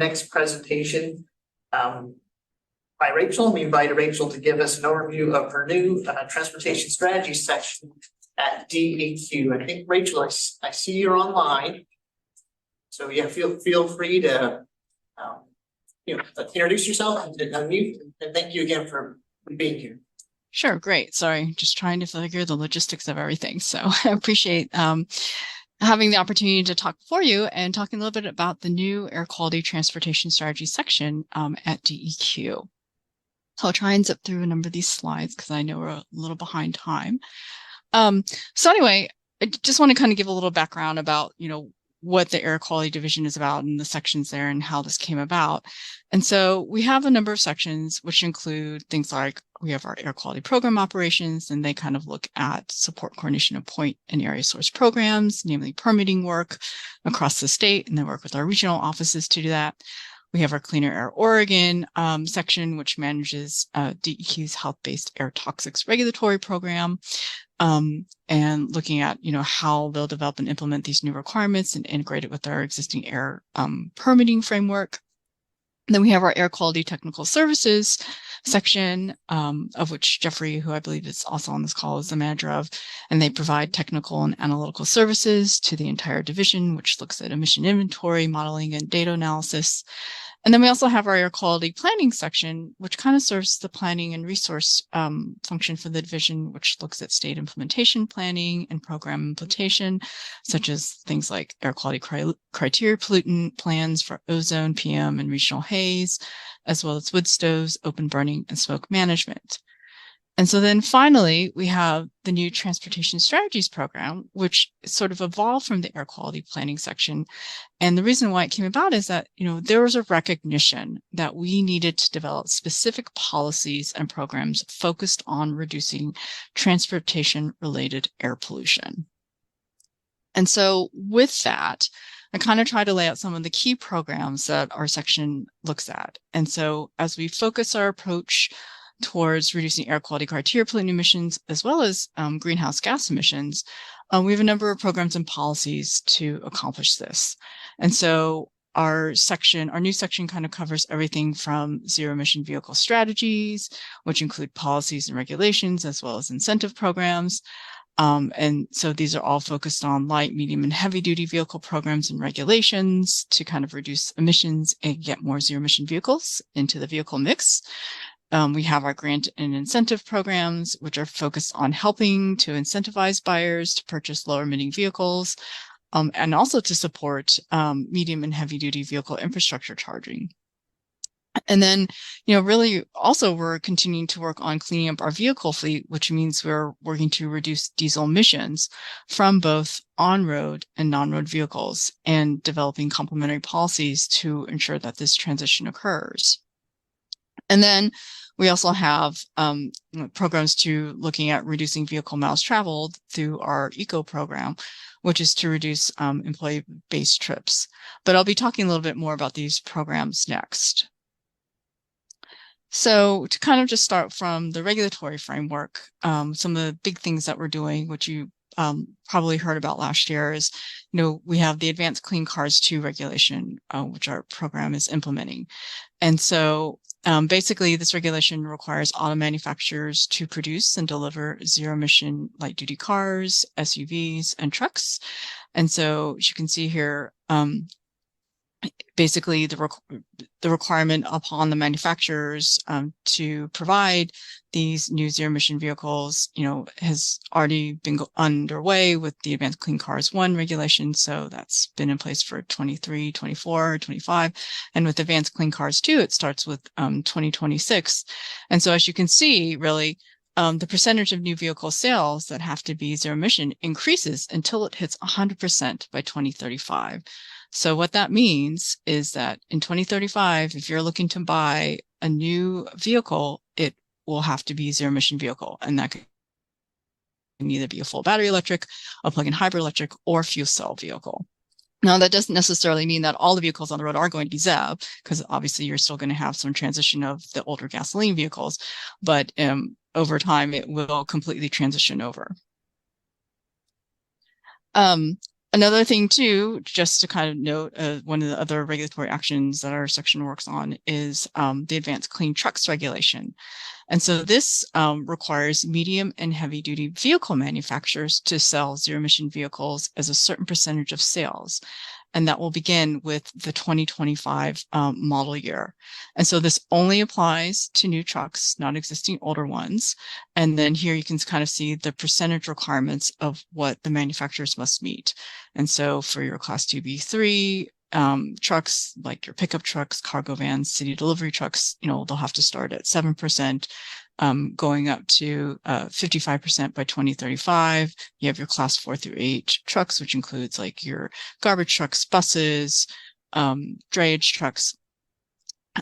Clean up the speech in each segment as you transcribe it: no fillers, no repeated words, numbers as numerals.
next presentation by Rachel. We invited Rachel to give us an overview of her new transportation strategy section at DEQ. I think, Rachel, I see you're online. So yeah, feel free to introduce yourself and unmute. And thank you again for being here. Sure, great. Sorry, just trying to figure the logistics of everything. So I appreciate having the opportunity to talk for you and talking a little bit about the new air quality transportation strategy section at DEQ. So I'll try and zip through a number of these slides because I know we're a little behind time. So anyway, I just want to kind of give a little background about, what the air quality division is about and the sections there and how this came about. And so we have a number of sections which include things like we have our air quality program operations, and they kind of look at support coordination of point and area source programs, namely permitting work across the state, and they work with our regional offices to do that. We have our Cleaner Air Oregon section, which manages DEQ's health-based air toxics regulatory program, and looking at, how they'll develop and implement these new requirements and integrate it with our existing air permitting framework. And then we have our Air Quality Technical Services section, of which Jeffrey, who I believe is also on this call, is the manager of, and they provide technical and analytical services to the entire division, which looks at emission inventory, modeling, and data analysis. And then we also have our air quality planning section, which kind of serves the planning and resource function for the division, which looks at state implementation planning and program implementation, such as things like air quality criteria pollutant plans for ozone, PM, and regional haze, as well as wood stoves, open burning, and smoke management. And so then finally, we have the new Transportation Strategies program, which sort of evolved from the air quality planning section. And the reason why it came about is that, there was a recognition that we needed to develop specific policies and programs focused on reducing transportation-related air pollution. And so with that, I kind of try to lay out some of the key programs that our section looks at. And so as we focus our approach towards reducing air quality criteria pollutant emissions, as well as greenhouse gas emissions, we have a number of programs and policies to accomplish this. And so our new section kind of covers everything from zero emission vehicle strategies, which include policies and regulations, as well as incentive programs. And so these are all focused on light, medium, and heavy duty vehicle programs and regulations to kind of reduce emissions and get more zero emission vehicles into the vehicle mix. We have our grant and incentive programs, which are focused on helping to incentivize buyers to purchase lower emitting vehicles, and also to support medium and heavy duty vehicle infrastructure charging. And then, really also we're continuing to work on cleaning up our vehicle fleet, which means we're working to reduce diesel emissions from both on-road and non-road vehicles and developing complementary policies to ensure that this transition occurs. And then we also have programs to looking at reducing vehicle miles traveled through our ECO program, which is to reduce employee-based trips. But I'll be talking a little bit more about these programs next. So to kind of just start from the regulatory framework, some of the big things that we're doing, which you probably heard about last year, is, we have the Advanced Clean Cars 2 regulation, which our program is implementing. And so basically, this regulation requires auto manufacturers to produce and deliver zero-emission light-duty cars, SUVs, and trucks. And so, as you can see here, basically the requirement upon the manufacturers to provide these new zero-emission vehicles, has already been underway with the Advanced Clean Cars 1 regulation. So that's been in place for 23, 24, 25. And with Advanced Clean Cars 2, it starts with 2026. And so as you can see, really, the percentage of new vehicle sales that have to be zero emission increases until it hits 100% by 2035. So what that means is that in 2035, if you're looking to buy a new vehicle, it will have to be a zero emission vehicle. And that can either be a full battery electric, a plug-in hybrid electric, or fuel cell vehicle. Now, that doesn't necessarily mean that all the vehicles on the road are going to be ZEV, because obviously you're still going to have some transition of the older gasoline vehicles, but over time it will completely transition over. Another thing too, just to kind of note, one of the other regulatory actions that our section works on is the Advanced Clean Trucks Regulation. And so this requires medium and heavy duty vehicle manufacturers to sell zero emission vehicles as a certain percentage of sales. And that will begin with the 2025 model year. And so this only applies to new trucks, not existing older ones. And then here you can kind of see the percentage requirements of what the manufacturers must meet. And so for your Class 2B3 trucks, like your pickup trucks, cargo vans, city delivery trucks, they'll have to start at 7%. Going up to 55% by 2035. You have your class 4 through 8 trucks, which includes like your garbage trucks, buses, drayage trucks.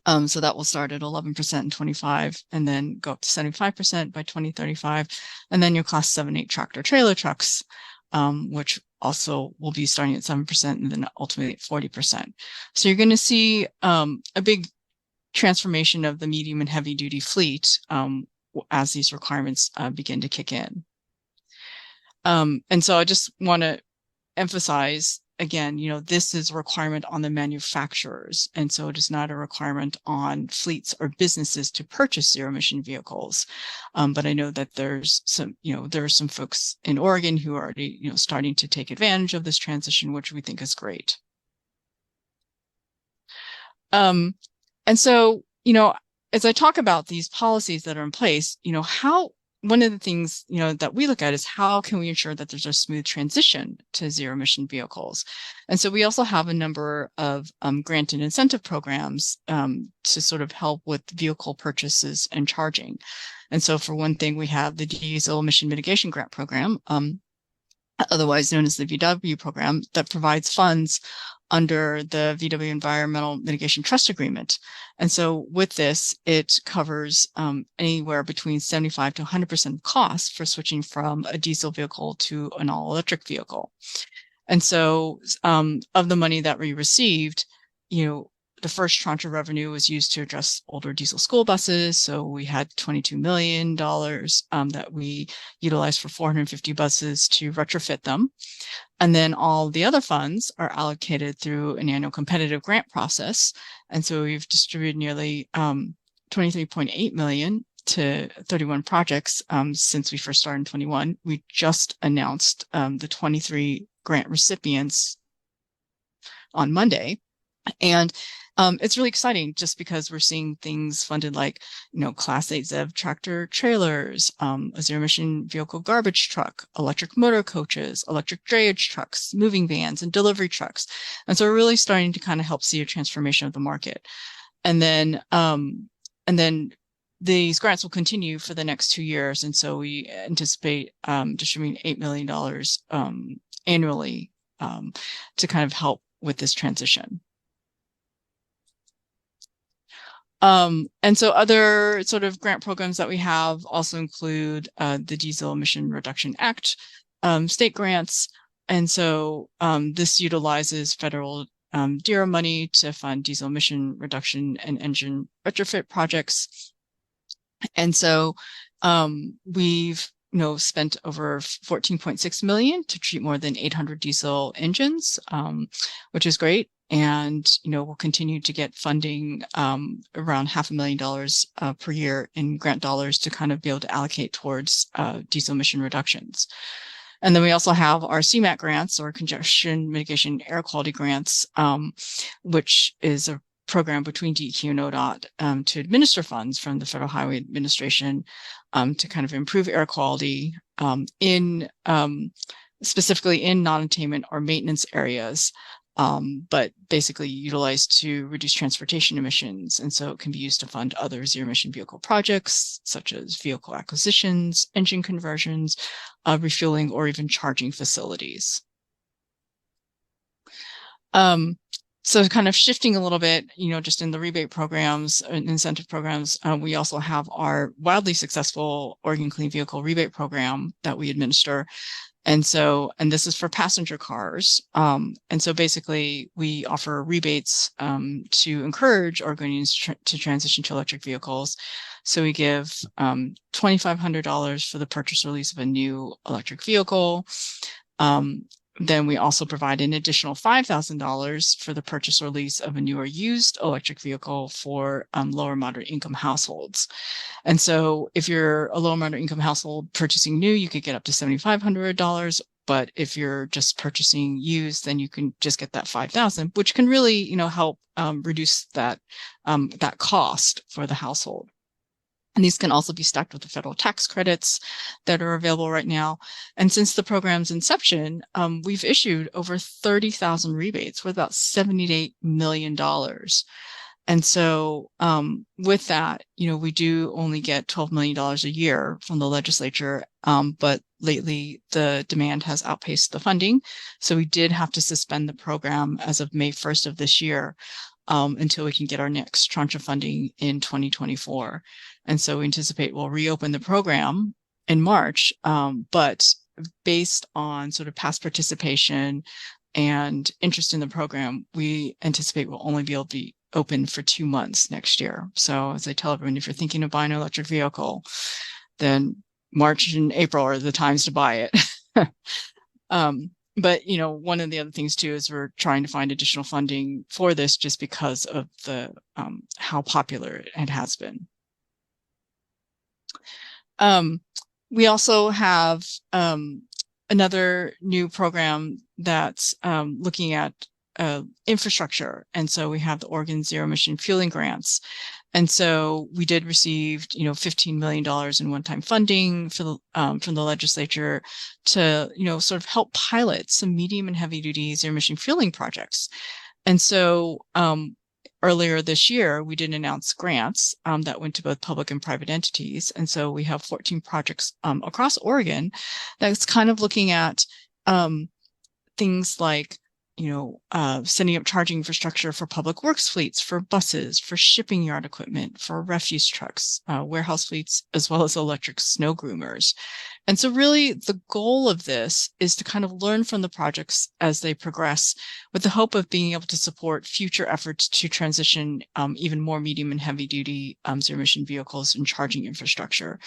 So that will start at 11% in 25 and then go up to 75% by 2035. And then your class 7-8 tractor trailer trucks, which also will be starting at 7% and then ultimately at 40%. So you're going to see a big transformation of the medium and heavy duty fleet as these requirements begin to kick in. And so I just want to emphasize again, this is a requirement on the manufacturers. And so it is not a requirement on fleets or businesses to purchase zero emission vehicles. But I know that there's some, there are some folks in Oregon who are already, starting to take advantage of this transition, which we think is great. And so, as I talk about these policies that are in place, one of the things, that we look at is how can we ensure that there's a smooth transition to zero emission vehicles? And so we also have a number of grant and incentive programs to sort of help with vehicle purchases and charging. And so for one thing, we have the Diesel Emission Mitigation Grant Program, otherwise known as the VW program, that provides funds under the VW Environmental Mitigation Trust Agreement. And so with this, it covers anywhere between 75 to 100% of costs for switching from a diesel vehicle to an all-electric vehicle. And so of the money that we received, the first tranche of revenue was used to address older diesel school buses. So we had $22 million that we utilized for 450 buses to retrofit them. And then all the other funds are allocated through an annual competitive grant process. And so we've distributed nearly 23.8 million to 31 projects since we first started in 21. We just announced the 23 grant recipients on Monday. And it's really exciting just because we're seeing things funded like, Class 8 ZEV tractor trailers, a zero emission vehicle garbage truck, electric motor coaches, electric drayage trucks, moving vans, and delivery trucks. And so we're really starting to kind of help see a transformation of the market. And then these grants will continue for the next 2 years. And so we anticipate distributing $8 million annually to kind of help with this transition. And so other sort of grant programs that we have also include the Diesel Emission Reduction Act, state grants. And so this utilizes federal DERA money to fund diesel emission reduction and engine retrofit projects. And so we've spent over 14.6 million to treat more than 800 diesel engines, which is great. And, we'll continue to get funding around $500,000 per year in grant dollars to kind of be able to allocate towards diesel emission reductions. And then we also have our CMAQ grants, or Congestion Mitigation Air Quality Grants, which is a program between DEQ and ODOT to administer funds from the Federal Highway Administration to kind of improve air quality specifically in non-attainment or maintenance areas. But basically utilized to reduce transportation emissions. And so it can be used to fund other zero emission vehicle projects, such as vehicle acquisitions, engine conversions, refueling, or even charging facilities. So kind of shifting a little bit, just in the rebate programs and incentive programs, we also have our wildly successful Oregon Clean Vehicle Rebate Program that we administer. And this is for passenger cars. And so basically we offer rebates to encourage Oregonians to transition to electric vehicles. So we give $2,500 for the purchase or lease of a new electric vehicle. then we also provide an additional $5,000 for the purchase or lease of a new or used electric vehicle for lower moderate income households. And so if you're a lower moderate income household purchasing new, you could get up to $7,500. But if you're just purchasing used, then you can just get that $5,000, which can really, help reduce that cost for the household. And these can also be stacked with the federal tax credits that are available right now. And since the program's inception, we've issued over 30,000 rebates worth about $78 million. And so with that, we do only get $12 million a year from the legislature. But lately, the demand has outpaced the funding. So we did have to suspend the program as of May 1st of this year until we can get our next tranche of funding in 2024. And so we anticipate we'll reopen the program in March, but based on sort of past participation and interest in the program, we anticipate we'll only be able to be open for 2 months next year. So as I tell everyone, if you're thinking of buying an electric vehicle, then March and April are the times to buy it. But, one of the other things too is we're trying to find additional funding for this just because of the how popular it has been. We also have another new program that's looking at infrastructure. And so we have the Oregon Zero Emission Fueling Grants. And so we did receive, $15 million in one-time funding for from the legislature to, sort of help pilot some medium and heavy-duty zero-emission fueling projects. And so earlier this year, we did announce grants that went to both public and private entities. And so we have 14 projects across Oregon that's kind of looking at things like setting up charging infrastructure for public works fleets, for buses, for shipping yard equipment, for refuse trucks, warehouse fleets, as well as electric snow groomers. And so really the goal of this is to kind of learn from the projects as they progress with the hope of being able to support future efforts to transition even more medium and heavy duty zero emission vehicles and charging infrastructure.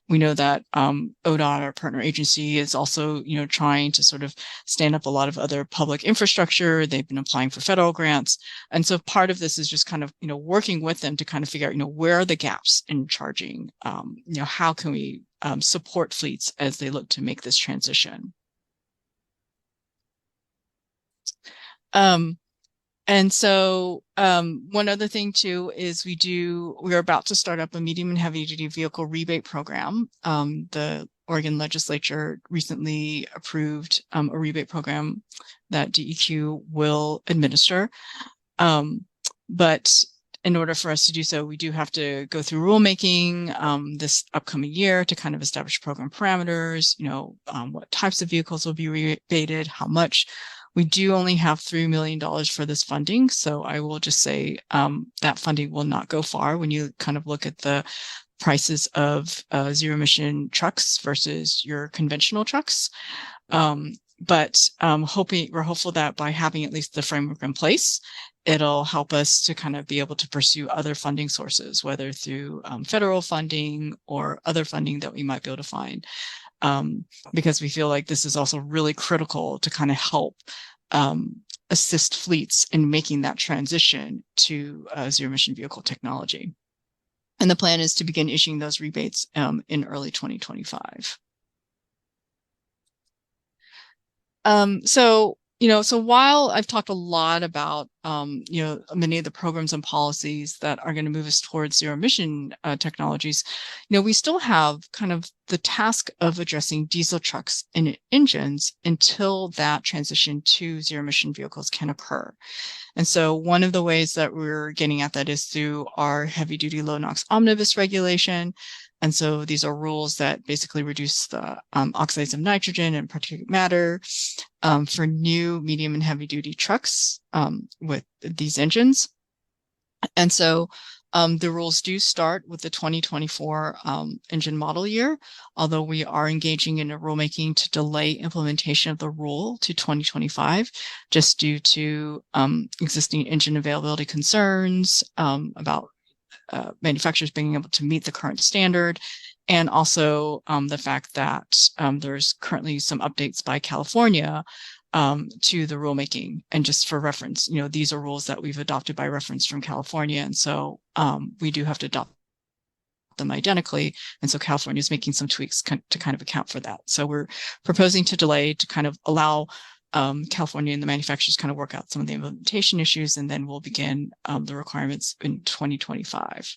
We know that ODOT, our partner agency, is also, trying to sort of stand up a lot of other public infrastructure. They've been applying for federal grants. And so part of this is just kind of, working with them to kind of figure out, where are the gaps in charging? How can we support fleets as they look to make this transition? And so one other thing too is we're about to start up a medium and heavy duty vehicle rebate program. The Oregon legislature recently approved a rebate program that DEQ will administer. But in order for us to do so, we do have to go through rulemaking this upcoming year to kind of establish program parameters, what types of vehicles will be rebated, how much. We do only have $3 million for this funding. So I will just say that funding will not go far when you kind of look at the prices of zero emission trucks versus your conventional trucks. But we're hopeful that by having at least the framework in place, it'll help us to kind of be able to pursue other funding sources, whether through federal funding or other funding that we might be able to find. Because we feel like this is also really critical to kind of help assist fleets in making that transition to zero emission vehicle technology. And the plan is to begin issuing those rebates in early 2025. So while I've talked a lot about, many of the programs and policies that are going to move us towards zero emission technologies, we still have kind of the task of addressing diesel trucks and engines until that transition to zero emission vehicles can occur. And so one of the ways that we're getting at that is through our heavy duty low NOx omnibus regulation. And so these are rules that basically reduce the oxides of nitrogen and particulate matter for new medium and heavy duty trucks with these engines. And so the rules do start with the 2024 engine model year, although we are engaging in a rulemaking to delay implementation of the rule to 2025, just due to existing engine availability concerns about manufacturers being able to meet the current standard, and also the fact that there's currently some updates by California to the rulemaking. And just for reference, these are rules that we've adopted by reference from California. And so we do have to adopt them identically. And so California is making some tweaks to kind of account for that. So we're proposing to delay to kind of allow California and the manufacturers kind of work out some of the implementation issues, and then we'll begin the requirements in 2025.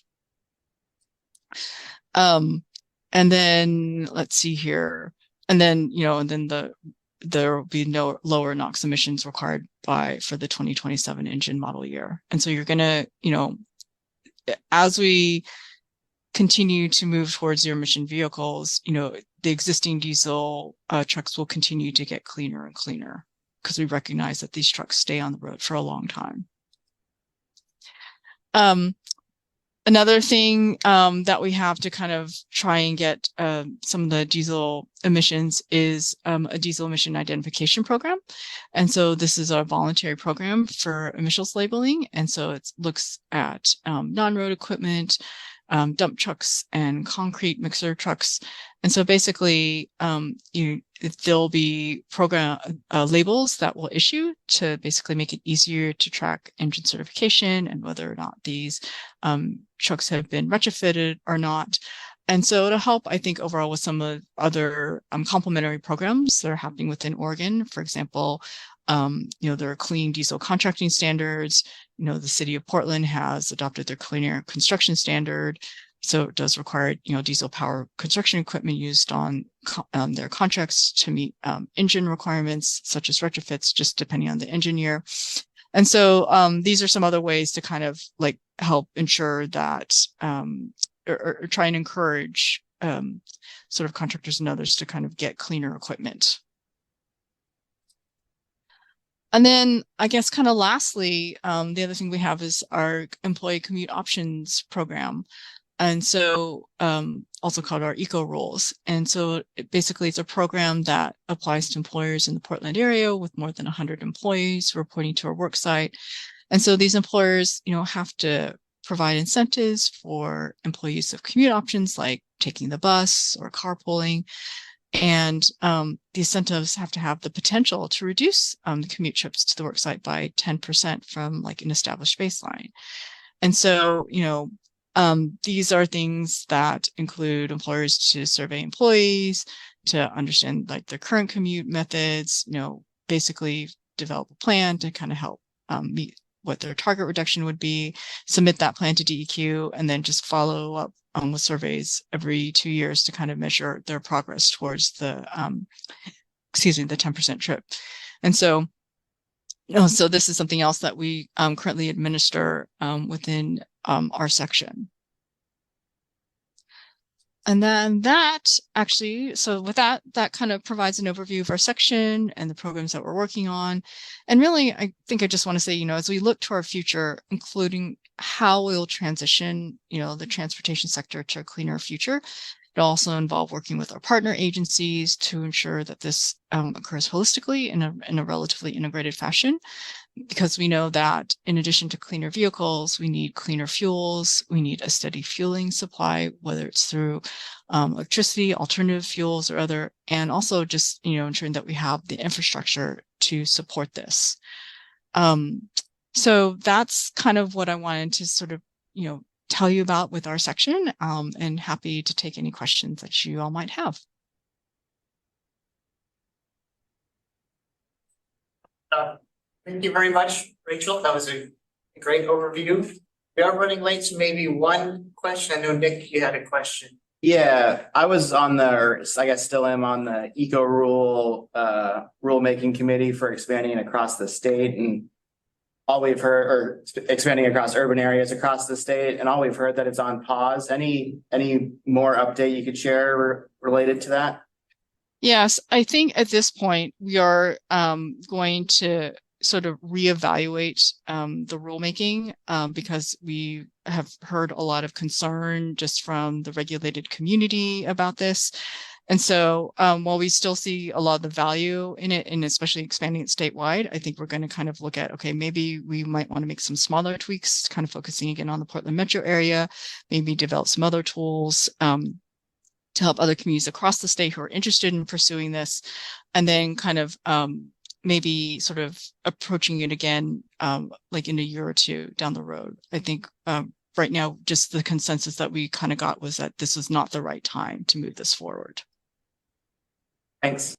And then let's see here. And then, there will be no lower NOx emissions required for the 2027 engine model year. And so you're going to, as we continue to move towards zero emission vehicles, the existing diesel trucks will continue to get cleaner and cleaner, because we recognize that these trucks stay on the road for a long time. Another thing that we have to kind of try and get some of the diesel emissions is a diesel emission identification program. And so this is a voluntary program for emissions labeling. And so it looks at non-road equipment, dump trucks, and concrete mixer trucks. And so basically, there'll be program labels that will issue to basically make it easier to track engine certification and whether or not these trucks have been retrofitted or not. And so it'll help, I think, overall with some of other complementary programs that are happening within Oregon. For example, there are clean diesel contracting standards. The city of Portland has adopted their clean air construction standard. So it does require, diesel power construction equipment used on their contracts to meet engine requirements, such as retrofits, just depending on the engine year. And so these are some other ways to kind of like help ensure that, or try and encourage sort of contractors and others to kind of get cleaner equipment. And then I guess kind of lastly, the other thing we have is our employee commute options program. And so also called our eco rules. And so basically it's a program that applies to employers in the Portland area with more than 100 employees reporting to our work site. And so these employers, have to provide incentives for employees of commute options like taking the bus or carpooling. And the incentives have to have the potential to reduce the commute trips to the work site by 10% from like an established baseline. And so, these are things that include employers to survey employees, to understand like their current commute methods, basically develop a plan to kind of help meet what their target reduction would be, submit that plan to DEQ, and then just follow up with surveys every 2 years to kind of measure their progress towards the 10% trip. And so, so this is something else that we currently administer within our section. And then so with that kind of provides an overview of our section and the programs that we're working on. And really, I think I just want to say, as we look to our future, including how we'll transition, the transportation sector to a cleaner future, it'll also involve working with our partner agencies to ensure that this occurs holistically in a relatively integrated fashion. Because we know that in addition to cleaner vehicles, we need cleaner fuels, we need a steady fueling supply, whether it's through electricity, alternative fuels, or other, and also just, ensuring that we have the infrastructure to support this. So that's kind of what I wanted to sort of, tell you about with our section, and happy to take any questions that you all might have. Thank you very much, Rachel. That was a great overview. We are running late, so maybe one question. I know, Nick, you had a question. Yeah, I was or I guess still am on the eco rulemaking committee for expanding across the state, and all we've heard, or expanding across urban areas across the state, and all we've heard that it's on pause. Any more update you could share related to that? Yes, I think at this point we are going to sort of reevaluate the rulemaking because we have heard a lot of concern just from the regulated community about this. And so while we still see a lot of the value in it, and especially expanding it statewide, I think we're going to kind of look at, okay, maybe we might want to make some smaller tweaks, kind of focusing again on the Portland metro area, maybe develop some other tools to help other communities across the state who are interested in pursuing this, and then kind of maybe sort of approaching it again, like in a year or two down the road. I think right now, just the consensus that we kind of got was that this was not the right time to move this forward. Thanks.